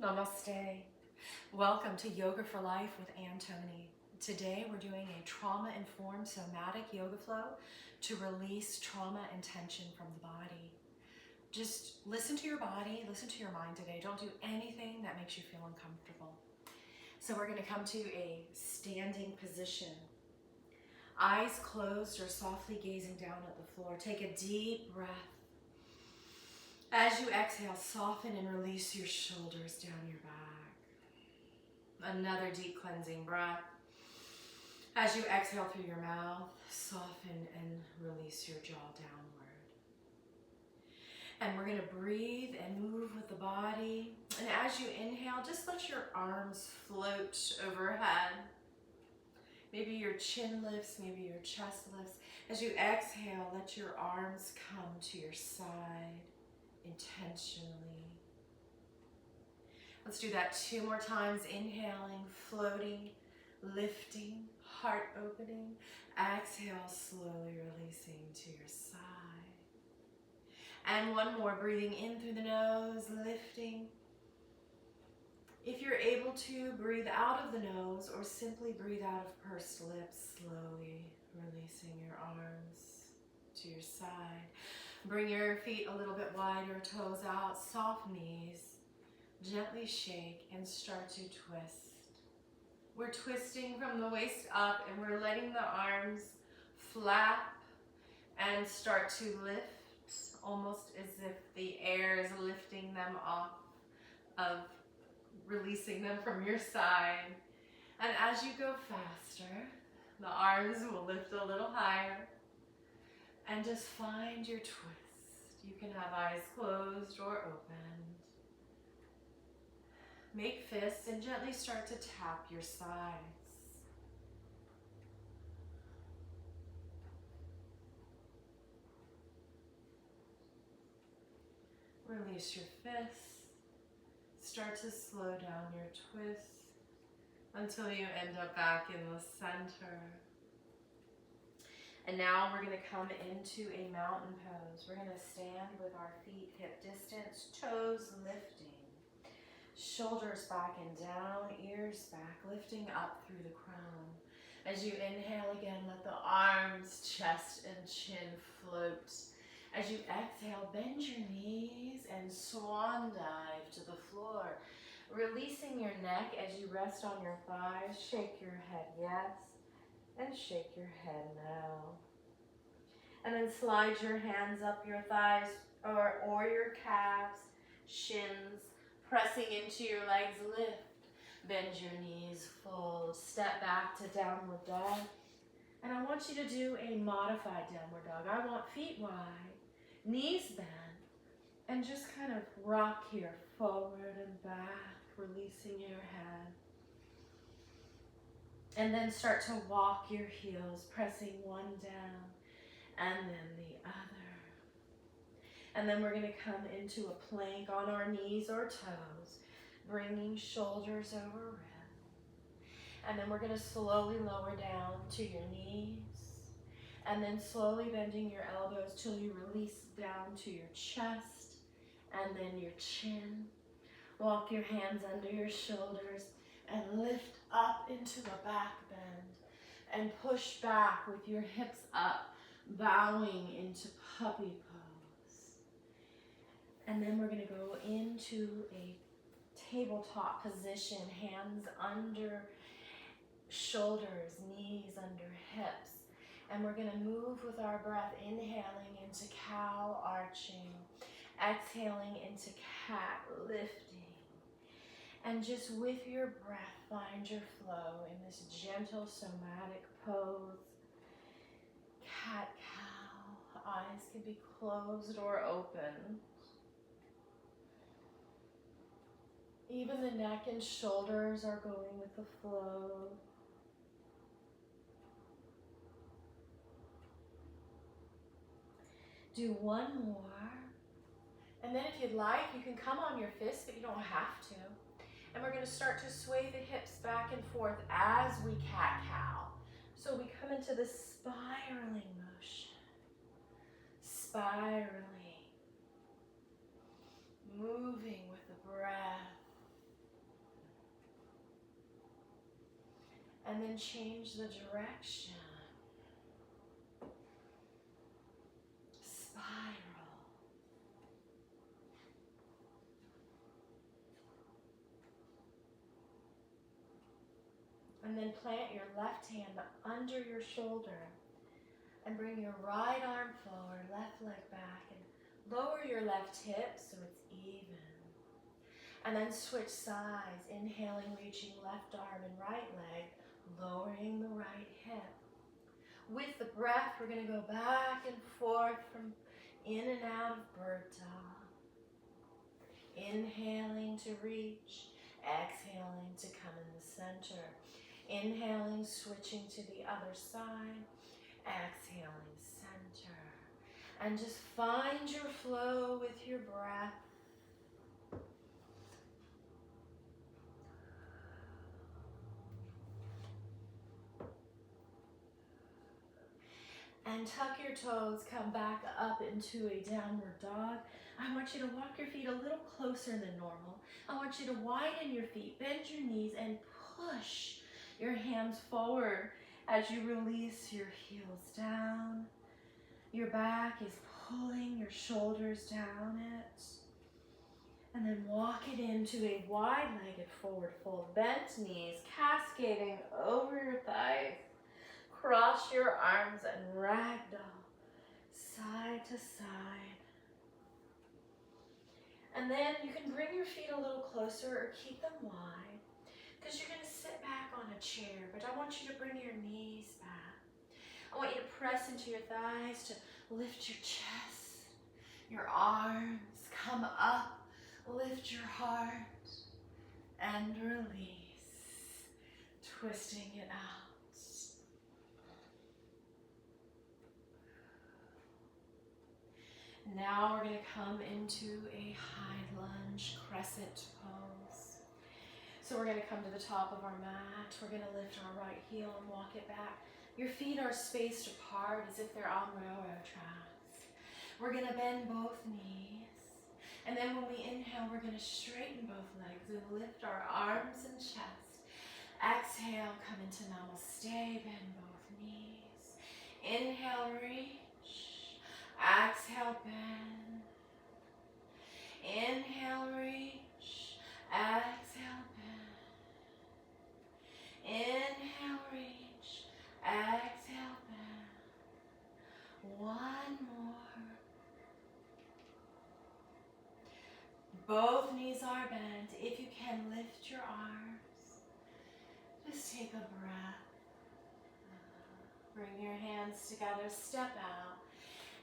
Namaste. Welcome to Yoga for Life with Tony. Today we're doing a trauma-informed somatic yoga flow to release trauma and tension from the body. Just listen to your body, listen to your mind today. Don't do anything that makes you feel uncomfortable. So we're going to come to a standing position. Eyes closed or softly gazing down at the floor. Take a deep breath. As you exhale, soften and release your shoulders down your back. Another deep cleansing breath. As you exhale through your mouth, soften and release your jaw downward. And we're going to breathe and move with the body. And as you inhale, just let your arms float overhead. Maybe your chin lifts, maybe your chest lifts. As you exhale, let your arms come to your side intentionally. Let's do that 2 more times. Inhaling, floating, lifting, heart opening. Exhale, slowly releasing to your side. And 1 more, breathing in through the nose, lifting. If you're able to, breathe out of the nose or simply breathe out of pursed lips, slowly releasing your arms to your side. Bring your feet a little bit wider, toes out, soft knees. Gently shake and start to twist. We're twisting from the waist up and we're letting the arms flap and start to lift, almost as if the air is lifting them off of releasing them from your side. And as you go faster, the arms will lift a little higher. And just find your twist. You can have eyes closed or opened. Make fists and gently start to tap your sides. Release your fists. Start to slow down your twist until you end up back in the center. And now we're going to come into a mountain pose. We're going to stand with our feet hip distance, toes lifting, shoulders back and down, ears back, lifting up through the crown. As you inhale again, let the arms, chest, and chin float. As you exhale, bend your knees and swan dive to the floor. Releasing your neck as you rest on your thighs. Shake your head yes, and shake your head no. And then slide your hands up your thighs or your calves, shins, pressing into your legs, lift. Bend your knees, fold, step back to downward dog. And I want you to do a modified downward dog. I want feet wide, knees bent, and just kind of rock here, forward and back, releasing your head. And then start to walk your heels, pressing one down and then the other. And then we're going to come into a plank on our knees or toes, bringing shoulders over rib. And then we're going to slowly lower down to your knees. And then slowly bending your elbows till you release down to your chest and then your chin. Walk your hands under your shoulders and lift up into the back bend and push back with your hips up, bowing into puppy pose. And then we're going to go into a tabletop position, hands under shoulders, knees under hips. And we're going to move with our breath, inhaling into cow, arching, exhaling into cat, lifting. And just with your breath, find your flow in this gentle somatic pose. Cat-cow, eyes can be closed or open. Even the neck and shoulders are going with the flow. Do 1 more. And then if you'd like, you can come on your fists, but you don't have to. And we're going to start to sway the hips back and forth as we cat-cow. So we come into the spiraling motion. Spiraling. Moving with the breath. And then change the direction. Spiral. And then plant your left hand under your shoulder and bring your right arm forward, left leg back, and lower your left hip so it's even. And then switch sides, inhaling, reaching left arm and right leg, lowering the right hip. With the breath, we're going to go back and forth from in and out of bird dog. Inhaling to reach, exhaling to come in the center. Inhaling, switching to the other side, exhaling, center. And just find your flow with your breath. And tuck your toes, come back up into a downward dog. I want you to walk your feet a little closer than normal. I want you to widen your feet, bend your knees, and push your hands forward as you release your heels down. Your back is pulling your shoulders down it. And then walk it into a wide-legged forward fold. Bent knees cascading over your thighs. Cross your arms and ragdoll, side to side. And then you can bring your feet a little closer or keep them wide because you're going to sit back on a chair, but I want you to bring your knees back. I want you to press into your thighs to lift your chest, your arms, come up, lift your heart, and release, twisting it out. Now we're going to come into a high lunge crescent pose. So we're going to come to the top of our mat. We're going to lift our right heel and walk it back. Your feet are spaced apart as if they're on railroad tracks. We're going to bend both knees. And then when we inhale, we're going to straighten both legs and lift our arms and chest. Exhale, come into namaste, bend both knees. Inhale, reach. Exhale, bend. Inhale, reach. Exhale, bend. Inhale, reach. Exhale, bend. One more. Both knees are bent. If you can, lift your arms. Just take a breath. Bring your hands together, step out.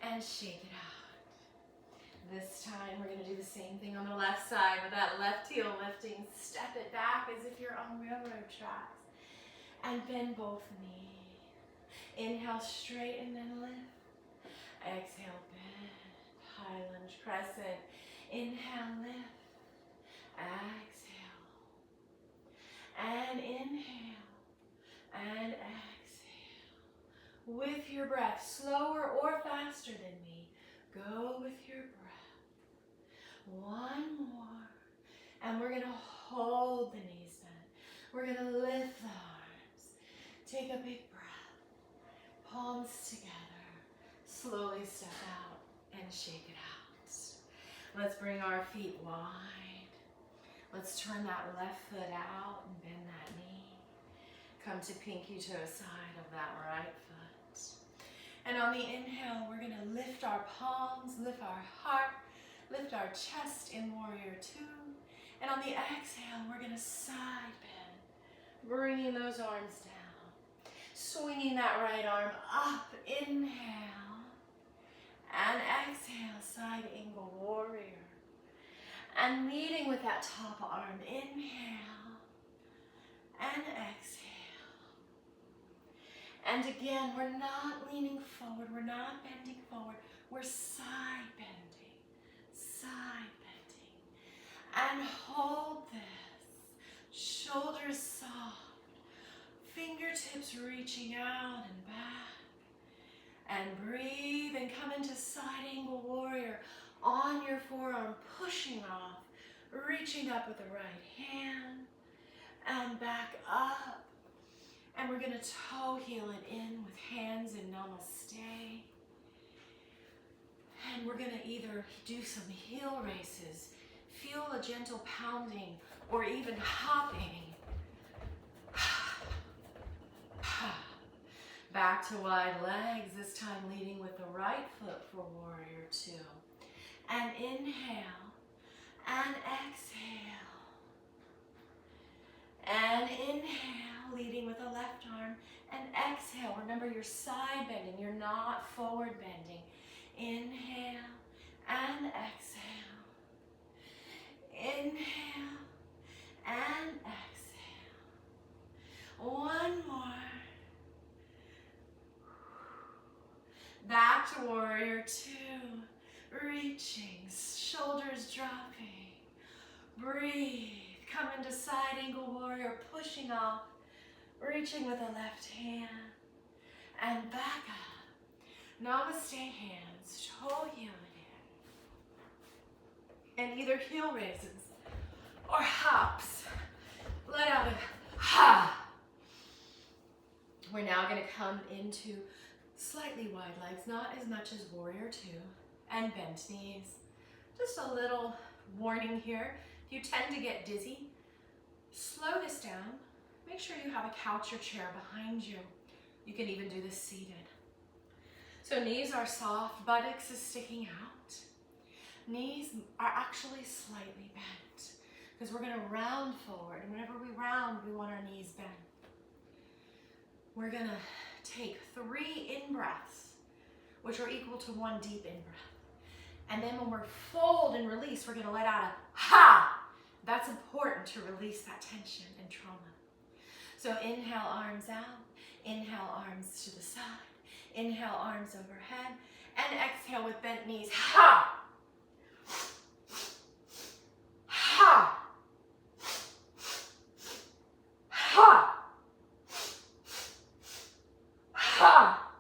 And shake it out. This time we're going to do the same thing on the left side with that left heel lifting. Step it back as if you're on railroad tracks. And bend both knees. Inhale, straighten and lift. Exhale, bend. High lunge crescent. Inhale, lift. Exhale. And inhale. And exhale. With your breath, slower or faster than me, go with your breath. One more. And we're going to hold the knees bent. We're going to lift the arms. Take a big breath. Palms together. Slowly step out and shake it out. Let's bring our feet wide. Let's turn that left foot out and bend that knee. Come to pinky toe side of that right foot. And on the inhale, we're going to lift our palms, lift our heart, lift our chest in warrior two. And on the exhale, we're going to side bend, bringing those arms down. Swinging that right arm up, inhale. And exhale, side angle warrior. And leading with that top arm, inhale. And exhale. And again, we're not leaning forward, we're not bending forward, we're side bending, and hold this, shoulders soft, fingertips reaching out and back, and breathe and come into side angle warrior on your forearm, pushing off, reaching up with the right hand, and back up, And we're going to toe heel it in with hands in namaste. And we're going to either do some heel races, feel a gentle pounding, or even hopping. Back to wide legs, this time leading with the right foot for warrior two. And inhale, and exhale. And inhale, leading with the left arm, and exhale. Remember, you're side bending, you're not forward bending. Inhale, and exhale. Inhale, and exhale. One more. Back to warrior two. Reaching, shoulders dropping. Breathe. Come into side angle warrior, pushing off. Reaching with the left hand. And back up. Namaste hands. Toe heel it in. And either heel raises or hops. Let out a ha. We're now going to come into slightly wide legs, not as much as warrior two, and bent knees. Just a little warning here. If you tend to get dizzy, slow this down. Make sure you have a couch or chair behind you. You can even do this seated. So knees are soft, buttocks is sticking out. Knees are actually slightly bent because we're going to round forward. And whenever we round, we want our knees bent. We're going to take 3 in-breaths, which are equal to 1 deep in-breath. And then when we're fold and release, we're going to let out a ha. That's important to release that tension and trauma. So inhale, arms out. Inhale, arms to the side. Inhale, arms overhead. And exhale with bent knees. Ha! Ha! Ha! Ha!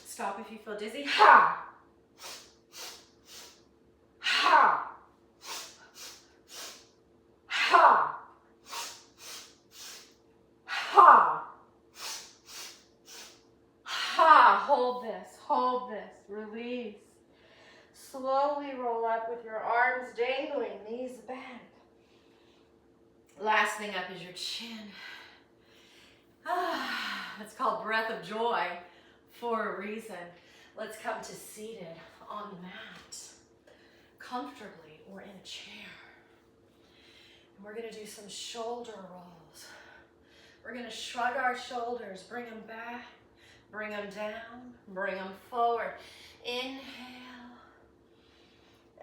Stop if you feel dizzy. Ha! Ha! Ha! Ha! Ha! Hold this, release. Slowly roll up with your arms dangling, knees bent. Last thing up is your chin. It's called breath of joy for a reason. Let's come to seated on the mat, comfortably or in a chair. And we're going to do some shoulder rolls. We're going to shrug our shoulders, bring them back, bring them down, bring them forward. Inhale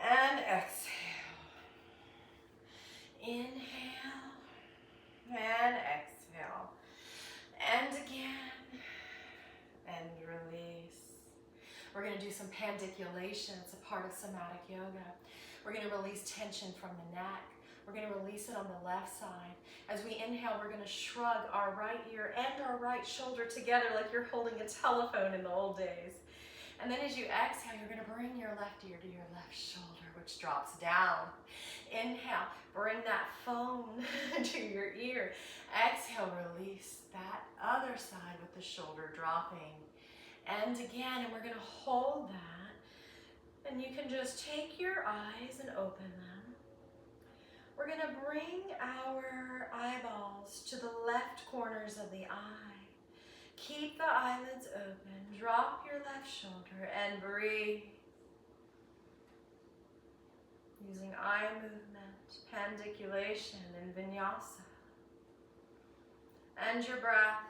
and exhale. Inhale and exhale. And again, and release. We're going to do some pandiculation. It's a part of Somatic Yoga. We're going to release tension from the neck. We're going to release it on the left side. As we inhale, we're going to shrug our right ear and our right shoulder together like you're holding a telephone in the old days. And then as you exhale, you're going to bring your left ear to your left shoulder, which drops down. Inhale, bring that phone to your ear. Exhale, release that other side with the shoulder dropping. And again, and we're going to hold that. And you can just take your eyes and open them. We're going to bring our eyeballs to the left corners of the eye. Keep the eyelids open. Drop your left shoulder and breathe. Using eye movement, pandiculation, and vinyasa. And your breath.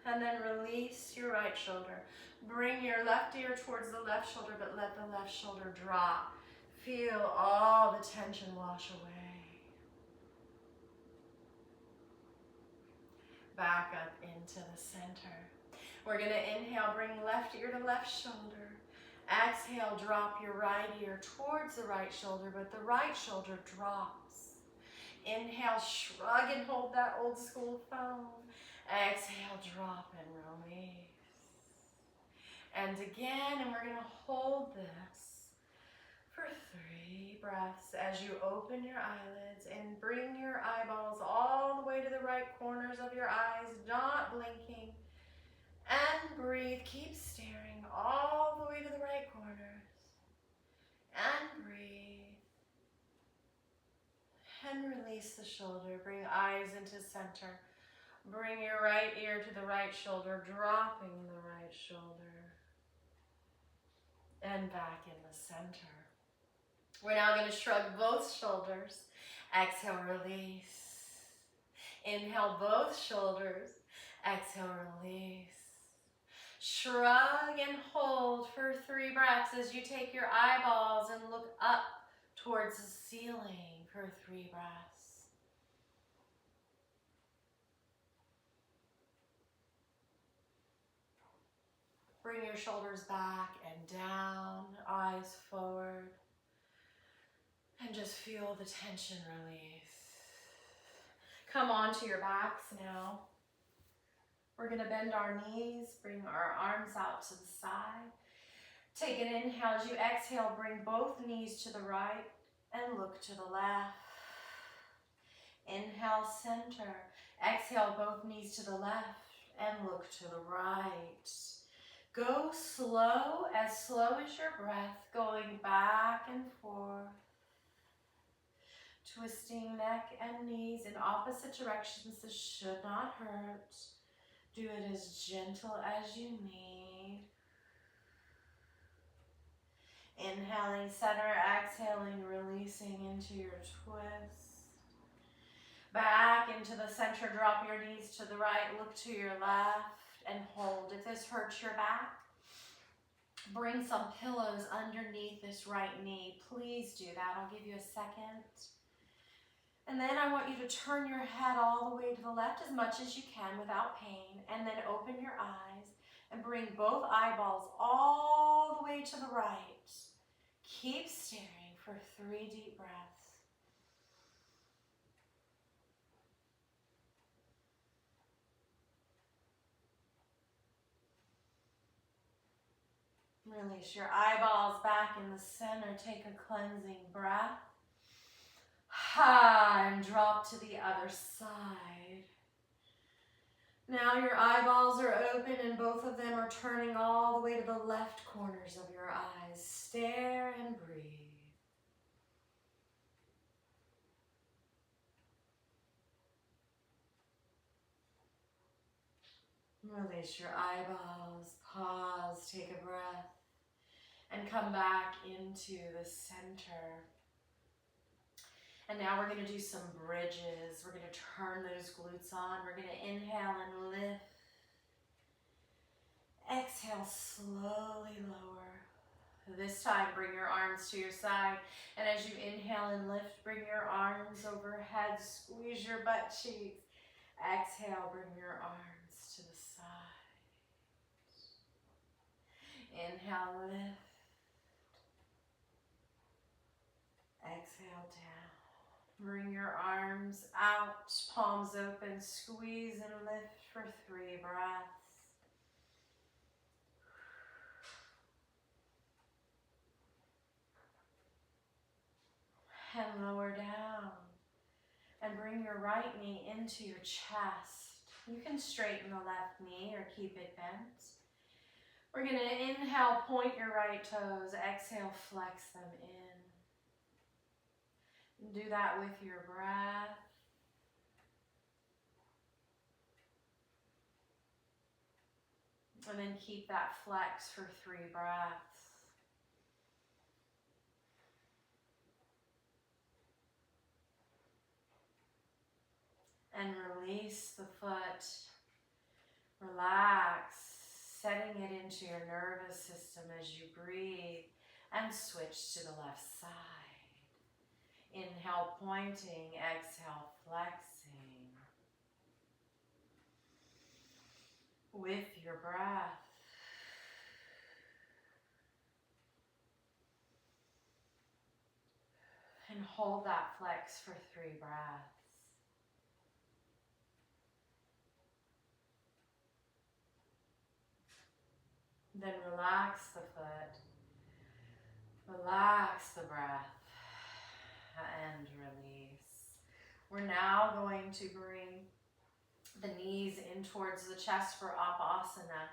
And then release your right shoulder. Bring your left ear towards the left shoulder, but let the left shoulder drop. Feel all the tension wash away. Back up into the center. We're going to inhale, bring left ear to left shoulder. Exhale, drop your right ear towards the right shoulder, but the right shoulder drops. Inhale, shrug and hold that old school phone. Exhale, drop and release. And again, and we're going to hold this for 3 breaths. breaths as you open your eyelids and bring your eyeballs all the way to the right corners of your eyes, not blinking. And breathe. Keep staring all the way to the right corners. And breathe. And release the shoulder. Bring eyes into center. Bring your right ear to the right shoulder, dropping the right shoulder. And back in the center. We're now going to shrug both shoulders. Exhale, release. Inhale, both shoulders. Exhale, release. Shrug and hold for 3 breaths as you take your eyeballs and look up towards the ceiling for 3 breaths. Bring your shoulders back and down, eyes forward. And just feel the tension release. Come onto your backs now. We're going to bend our knees, bring our arms out to the side. Take an inhale. As you exhale, bring both knees to the right and look to the left. Inhale, center. Exhale, both knees to the left and look to the right. Go slow as your breath, going back and forth. Twisting neck and knees in opposite directions. This should not hurt. Do it as gentle as you need. Inhaling, center, exhaling, releasing into your twist. Back into the center, drop your knees to the right, look to your left, and hold. If this hurts your back, bring some pillows underneath this right knee. Please do that. I'll give you a second. And then I want you to turn your head all the way to the left as much as you can without pain. And then open your eyes and bring both eyeballs all the way to the right. Keep staring for 3 deep breaths. Release your eyeballs back in the center. Take a cleansing breath. And drop to the other side. Now your eyeballs are open and both of them are turning all the way to the left corners of your eyes. Stare and breathe. Release your eyeballs. Pause, take a breath, and come back into the center. And now we're going to do some bridges. We're going to turn those glutes on. We're going to inhale and lift. Exhale, slowly lower. This time, bring your arms to your side. And as you inhale and lift, bring your arms overhead. Squeeze your butt cheeks. Exhale, bring your arms to the side. Inhale, lift. Exhale, down. Bring your arms out, palms open, squeeze and lift for 3 breaths. And lower down. And bring your right knee into your chest. You can straighten the left knee or keep it bent. We're going to inhale, point your right toes. Exhale, flex them in. Do that with your breath. And then keep that flex for 3 breaths. And release the foot. Relax, setting it into your nervous system as you breathe and switch to the left side. Inhale, pointing, exhale, flexing. With your breath. And hold that flex for 3 breaths. Then relax the foot. Relax the breath. and release. We're now going to bring the knees in towards the chest for Apasana.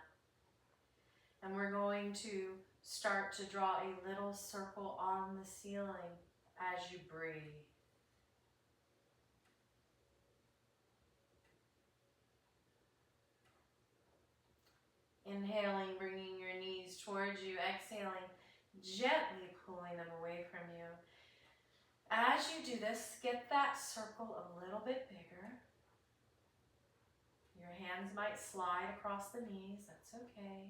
And we're going to start to draw a little circle on the ceiling as you breathe. Inhaling, bringing your knees towards you. Exhaling, gently pulling them away from you. As you do this, get that circle a little bit bigger. Your hands might slide across the knees, that's okay.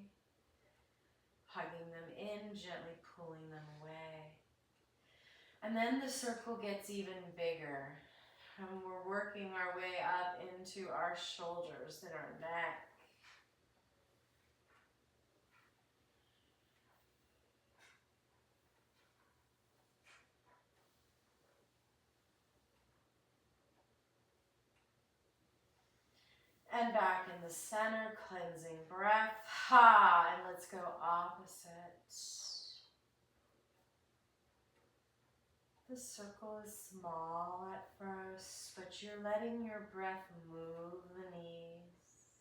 Hugging them in, gently pulling them away. And then the circle gets even bigger. And we're working our way up into our shoulders and our neck. And back in the center, cleansing breath. Ha! And let's go opposite. The circle is small at first, but you're letting your breath move the knees.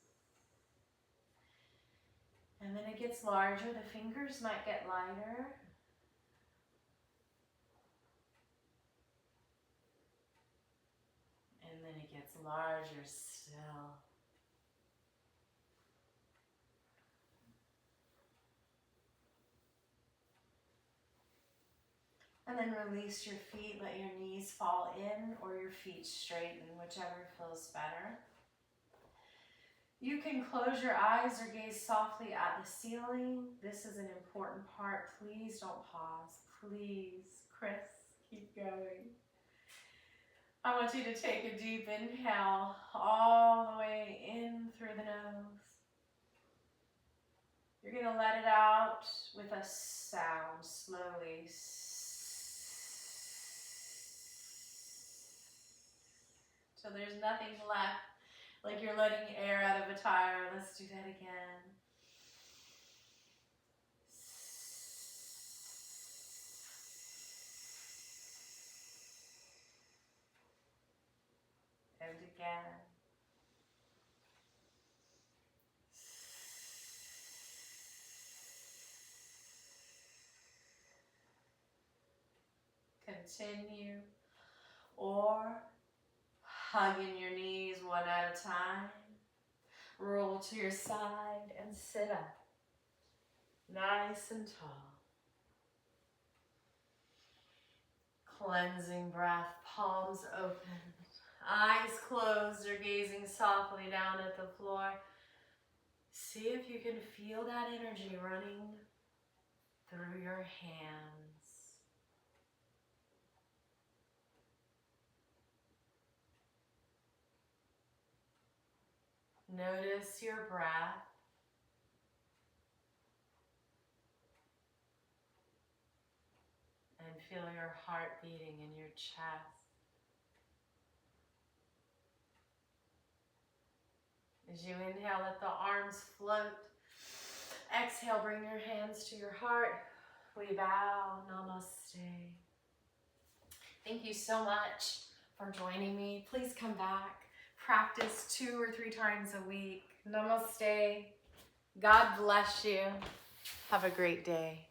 And then it gets larger. The fingers might get lighter. And then it gets larger still. And then release your feet, let your knees fall in or your feet straighten, whichever feels better. You can close your eyes or gaze softly at the ceiling. This is an important part. Please don't pause. Please, Chris, keep going. I want you to take a deep inhale all the way in through the nose. You're going to let it out with a sound slowly. So there's nothing left, like you're letting air out of a tire. Let's do that again. And again. Continue. Or hugging your knees one at a time. Roll to your side and sit up. Nice and tall. Cleansing breath, palms open. Eyes closed or gazing softly down at the floor. See if you can feel that energy running through your hands. Notice your breath. And feel your heart beating in your chest. As you inhale, let the arms float. Exhale, bring your hands to your heart. We bow. Namaste. Thank you so much for joining me. Please come back. Practice 2 or 3 times a week. Namaste. God bless you. Have a great day.